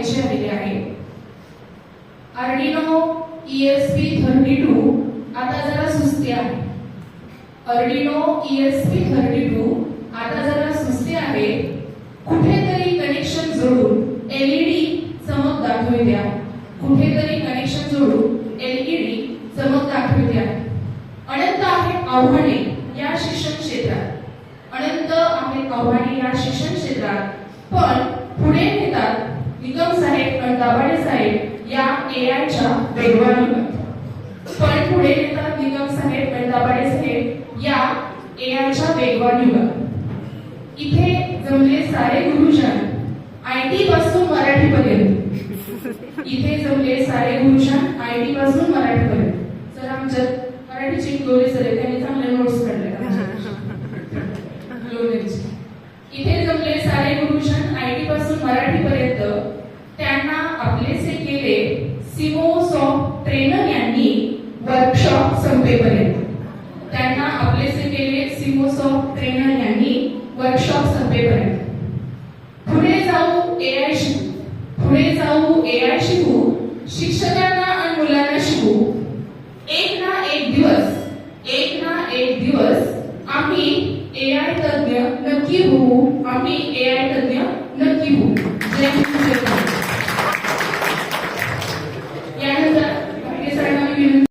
घ्यायची आलेली आहे. आर्डिनो ESP32 आता जरा सुस्ती आहे. आर्डिनो ESP32 आता जरा सुस्ती आहे. कुठेतरी कनेक्शन जोडून LED चमक दाखवू द्या. कुठेतरी कनेक्शन जोडून LED चमक दाखवू द्या. अनंत आहेत आव्हाने या शिक्षण क्षेत्रात. अनंत आहेत आव्हाने या शिक्षण क्षेत्रात. पण पुढे नेतात निकम साहेब आणि दाभाडे साहेब या AIच्या वेगवान युगात. पण पुढे नेतात निकम साहेब आणि दाभाडे साहेब या AIच्या वेगवान युगात. इथे जमले सारे गुरुजन IT पासून मराठी पर्यंत. इथे जमले सारे गुरुजन IT पासून मराठी पर्यंत. सर आमच्यात मराठीचे गोरे सर त्यांनी चांगले नोट्स काढले. इथे जमले सारे गुरुजन IT पासून मराठी पर्यंत. त्यांना आपलेसे केले सिमोसॉफ्ट ट्रेनर यांनी वर्कशॉप संपेपर्यंत. त्यांना आपलेसे केले सिमोसॉफ्ट ट्रेनर यांनी वर्कशॉप संपेपर्यंत. पुढे जाऊ AI शिकू. पुढे जाऊ AI शिकू. शिक्षकांना आणि मुलांना शिकू. एक ना एक दिवस आम्ही AI तज्ञ नक्की होऊ. आम्ही AI तज्ञ नक्की होऊ.